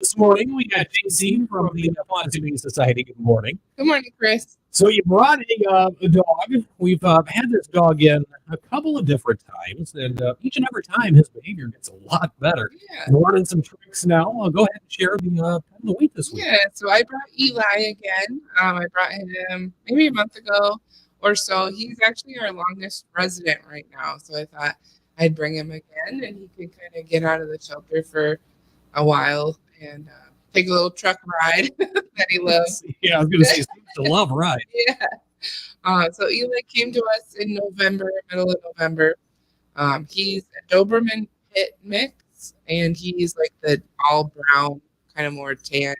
This morning, we got JC from the PAWS Pet Society. Good morning. Good morning, Chris. So you brought a dog. We've had this dog in a couple of different times, and each and every time his behavior gets a lot better. Yeah. We're learning some tricks now. Go ahead and share the pet of the week this week. Yeah, so I brought Eli again. I brought him maybe a month ago or so. He's actually our longest resident right now, so I thought I'd bring him again, and he could kind of get out of the shelter for a while and take a little truck ride that he loves. Yeah, I was going to say, he seems to love ride. Yeah. So Eli came to us in November, middle of November. He's a Doberman Pit mix, and he's like the all brown, kind of more tan,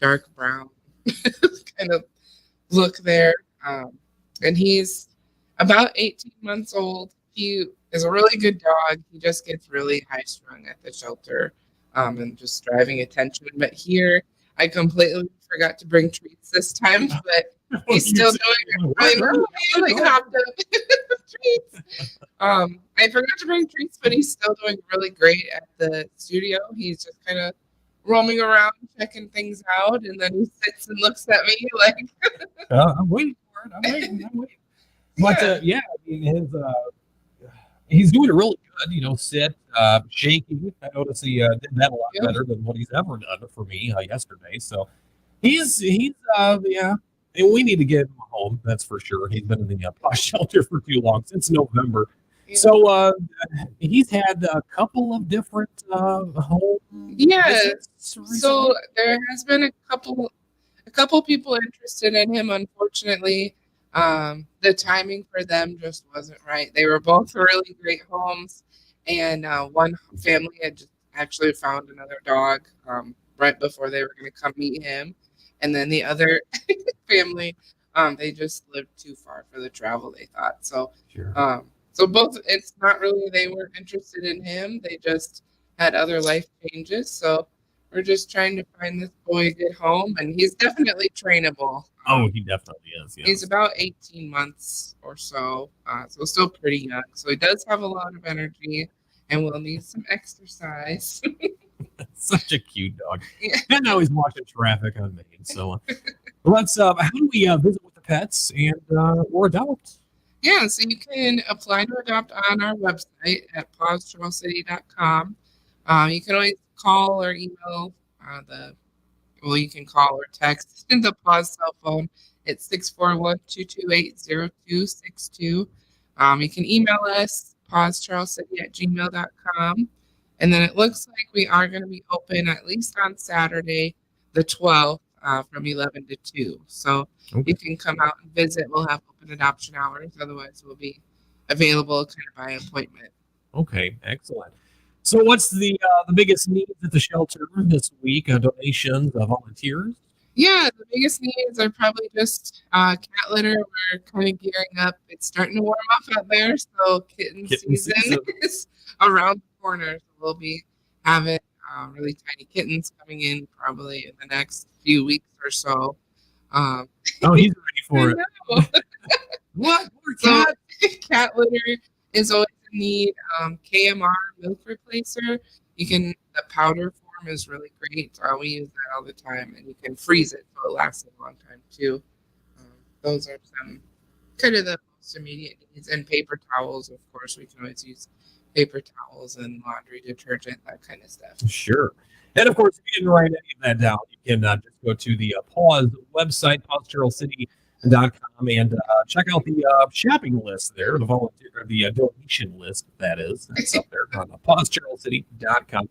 dark brown kind of look there. And he's about 18 months old. He is a really good dog. He just gets really high strung at the shelter and just driving attention. But here, I completely forgot to bring treats this time, but he's still doing it. Like hopped up treats. I forgot to bring treats, but he's still doing really great at the studio. He's just kind of roaming around, checking things out, and then he sits and looks at me like, I'm waiting for it. I'm waiting. But yeah, I mean, he's doing it really good. Sit, shaking. I noticed he did that a lot better than what he's ever done for me yesterday. So he's yeah. And we need to get him home. That's for sure. He's been in the PAWS shelter for too long, since November. Yeah. So he's had a couple of different home visits. So there has been a couple people interested in him. Unfortunately, the timing for them just wasn't right. They were both really great homes, and one family had just actually found another dog right before they were going to come meet him, and then the other family, they just lived too far for the travel, they thought. So, sure. So both, it's not really they weren't interested in him. They just had other life changes. So we're just trying to find this boy a good home, and he's definitely trainable. Oh, he definitely is. Yes. He's about 18 months or so, so still pretty young. So he does have a lot of energy, and will need some exercise. Such a cute dog. Yeah. And now he's watching traffic on Main. So let's. How do we visit with the pets and or adopt? Yeah, so you can apply to adopt on our website at pawstrowcity.com. You can always call or email you can call or text the PAWS cell phone. It's 641-228-0262. You can email us, pawstrowcity@gmail.com. And then it looks like we are going to be open at least on Saturday, the 12th, from 11 to 2. So you can come out and visit. We'll have open adoption hours. Otherwise, we'll be available kind of by appointment. Okay, excellent. So what's the biggest needs at the shelter this week? Donations, volunteers? Yeah, the biggest needs are probably just cat litter. We're kind of gearing up. It's starting to warm up out there, so kitten season is around the corner. So we'll be having really tiny kittens coming in probably in the next few weeks or so. Oh, he's ready for it. What? So, cat litter is always a need. KMR milk replacer. The powder form is really great. We use that all the time, and you can freeze it so it lasts a long time too. Those are some kind of the most immediate needs. And paper towels, of course, we can always use paper towels and laundry detergent, that kind of stuff. Sure. And of course, if you didn't write any of that down, you can just go to the PAWS website, pawstrowcity.com, and check out the shopping list there, the donation list, that is. That's up there on pawstrowcity.com.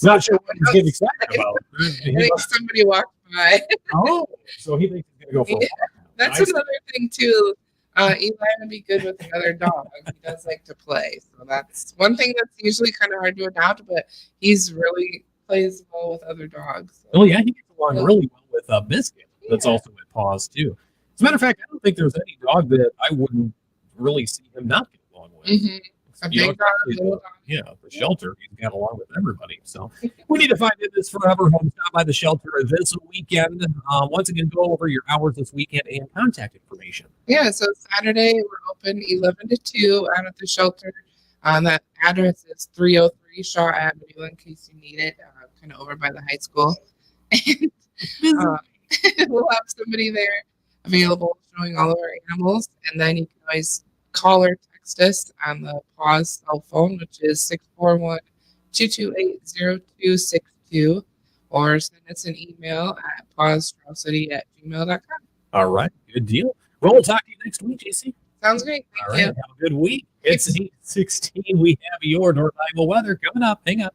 Not sure what he's getting excited about. I think somebody walked by. Oh, so he thinks he's going to go for a walk. That's another thing, too. Eli would be good with another dog. He does like to play. So that's one thing that's usually kind of hard to adopt, but he's really plays well with other dogs. So. Oh, yeah, he gets along really well with Biscuit. That's also at PAWS, too. As a matter of fact, I don't think there's any dog that I wouldn't really see him not get along with. Mm-hmm. A big dog, little dog. Yeah, the shelter, he's got along with everybody. So we need to find this forever home. Stop by the shelter this weekend. Once again, go over your hours this weekend and contact information. Yeah, so Saturday we're open 11 to 2 out at the shelter. That address is 303 Shaw Avenue in case you need it. kind of over by the high school. And we'll have somebody there available showing all of our animals. And then you can always call or text us on the PAWS cell phone, which is 641-228-0262, or send us an email at pawsstrowcity@gmail.com. All right. Good deal. Well, we'll talk to you next week, JC. Sounds great. All Thank right. you. Have a good week. It's 8:16. We have your North Iowa weather coming up. Hang on.